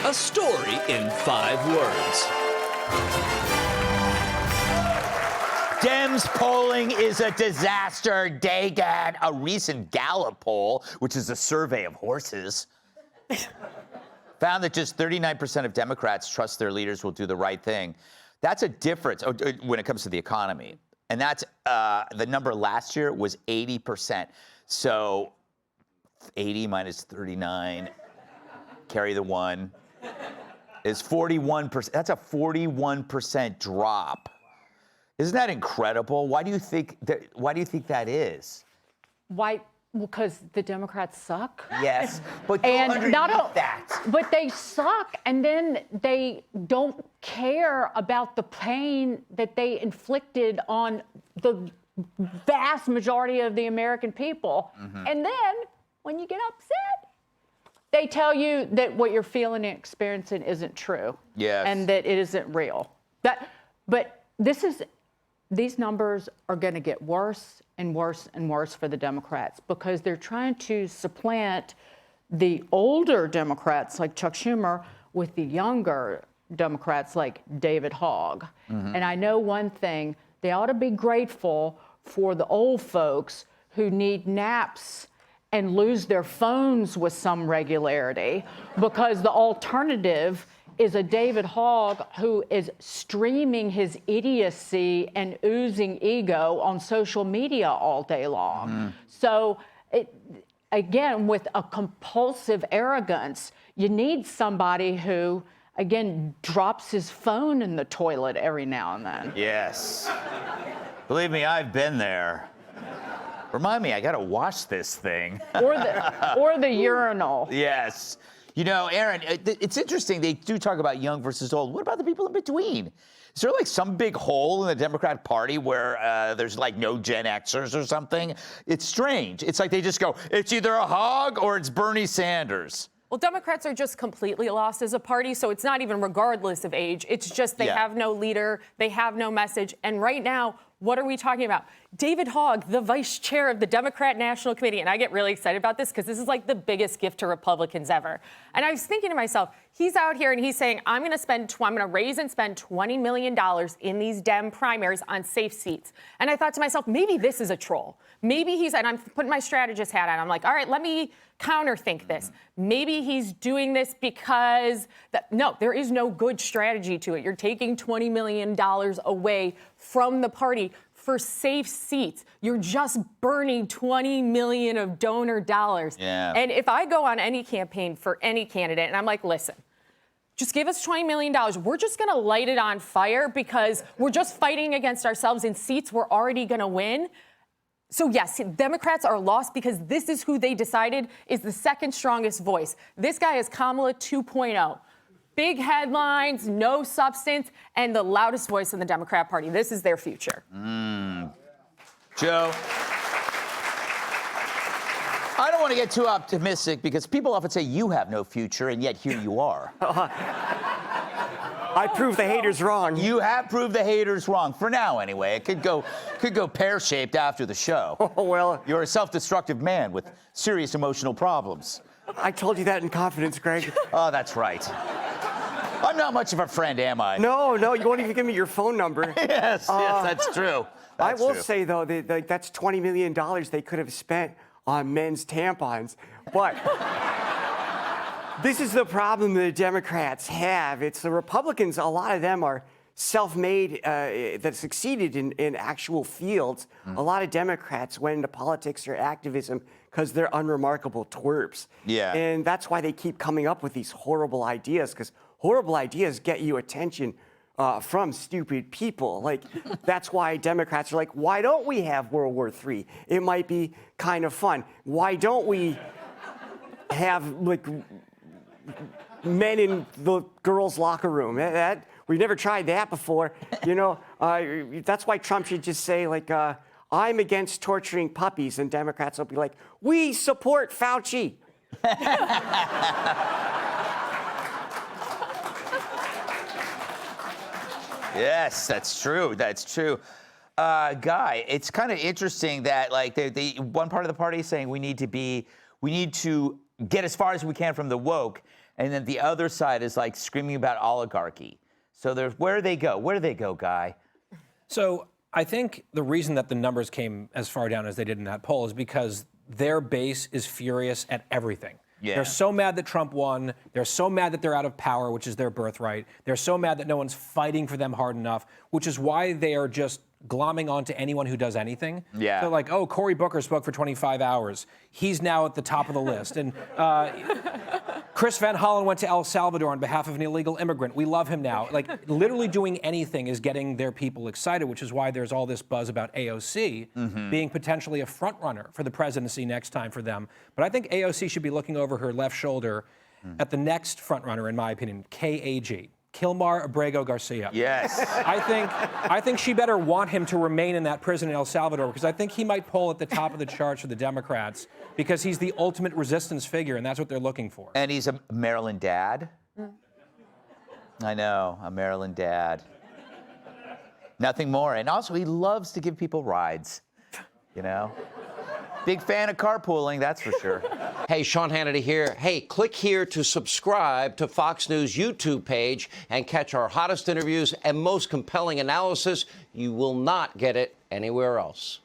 A story in 5 words. Dems polling is a disaster. Dagad. A recent Gallup poll, which is a survey of horses, found that just 39% of Democrats trust their leaders will do the right thing. That's a difference when it comes to the economy. And that's the number last year was 80%. So 80 minus 39, carry the 1, is 41%. That's a 41% drop. Isn't that incredible? Why do you think that is? Why? Because the Democrats suck. Yes, but But they suck, and then they don't care about the pain that they inflicted on the vast majority of the American people. Mm-hmm. And then when you get upset, they tell you that what you're feeling and experiencing isn't true. Yes. And that it isn't real. These numbers are going to get worse and worse and worse for the Democrats because they're trying to supplant the older Democrats like Chuck Schumer with the younger Democrats like David Hogg. Mm-hmm. And I know one thing, they ought to be grateful for the old folks who need naps and lose their phones with some regularity, because the alternative is a David Hogg who is streaming his idiocy and oozing ego on social media all day long. Mm. So, again, with a compulsive arrogance, you need somebody who, again, drops his phone in the toilet every now and then. Yes. Believe me, I've been there. Remind me, I gotta wash this thing. or the urinal. Yes. You know, Aaron, it's interesting. They do talk about young versus old. What about the people in between? Is there like some big hole in the Democratic Party where there's like no Gen Xers or something? It's strange. It's like they just go, it's either a Hogg or it's Bernie Sanders. Well, Democrats are just completely lost as a party, so it's not even regardless of age. It's just they have no leader, they have no message. And right now, what are we talking about? David Hogg, the vice chair of the Democrat National Committee, and I get really excited about this because this is like the biggest gift to Republicans ever. And I was thinking to myself, he's out here and he's saying, I'm going to raise and spend $20 million in these Dem primaries on safe seats. And I thought to myself, maybe this is a troll. Maybe and I'm putting my strategist hat on. I'm like, all right, let me counterthink this. Maybe he's doing this because, no, there is no good strategy to it. You're taking $20 million away from the party for safe seats. You're just burning $20 million of donor dollars. Yeah. And if I go on any campaign for any candidate and I'm like, listen, just give us $20 million. We're just going to light it on fire because we're just fighting against ourselves in seats we're already going to win. So, yes, Democrats are lost because this is who they decided is the second strongest voice. This guy is Kamala 2.0. Big headlines, no substance, and the loudest voice in the Democrat Party. This is their future. Joe? I don't want to get too optimistic because people often say you have no future, and yet here you are. I proved the haters wrong. You have proved the haters wrong, for now anyway. It could go pear-shaped after the show. Oh, well. You're a self-destructive man with serious emotional problems. I told you that in confidence, Greg. Oh, that's right. I'm not much of a friend, am I? No, you won't even give me your phone number. Yes, that's true. I will say, though, that's $20 million they could have spent on men's tampons. But this is the problem the Democrats have. It's the Republicans, a lot of them are self-made, that succeeded in actual fields. A lot of Democrats went into politics or activism because they're unremarkable twerps. Yeah. And that's why they keep coming up with these horrible ideas, because horrible ideas get you attention from stupid people. Like, that's why Democrats are like, why don't we have World War III? It might be kind of fun. Why don't we have, like, men in the girls' locker room? We've never tried that before. You know, that's why Trump should just say, like, I'm against torturing puppies, and Democrats will be like, we support Fauci. Yes, that's true. That's true. Guy, it's kind of interesting that, like, one part of the party is saying we need to get as far as we can from the woke, And then the other side is like screaming about oligarchy. So where do they go? Where do they go, Guy? So I think the reason that the numbers came as far down as they did in that poll is because their base is furious at everything. Yeah. They're so mad that Trump won. They're so mad that they're out of power, which is their birthright. They're so mad that no one's fighting for them hard enough, which is why they are just glomming onto anyone who does anything. Yeah. So like, oh, Cory Booker spoke for 25 hours. He's now at the top of the list. And Chris Van Hollen went to El Salvador on behalf of an illegal immigrant. We love him now. Like, literally doing anything is getting their people excited, which is why there's all this buzz about AOC being potentially a front runner for the presidency next time for them. But I think AOC should be looking over her left shoulder at the next front runner, in my opinion, KAG. Kilmar Abrego Garcia. Yes. I think she better want him to remain in that prison in El Salvador, because I think he might poll at the top of the charts for the Democrats, because he's the ultimate resistance figure, and that's what they're looking for. And he's a Maryland dad. I know, a Maryland dad. Nothing more. And also, he loves to give people rides, you know? Big fan of carpooling, that's for sure. Hey, Sean Hannity here. Hey, click here to subscribe to Fox News YouTube page and catch our hottest interviews and most compelling analysis. You will not get it anywhere else.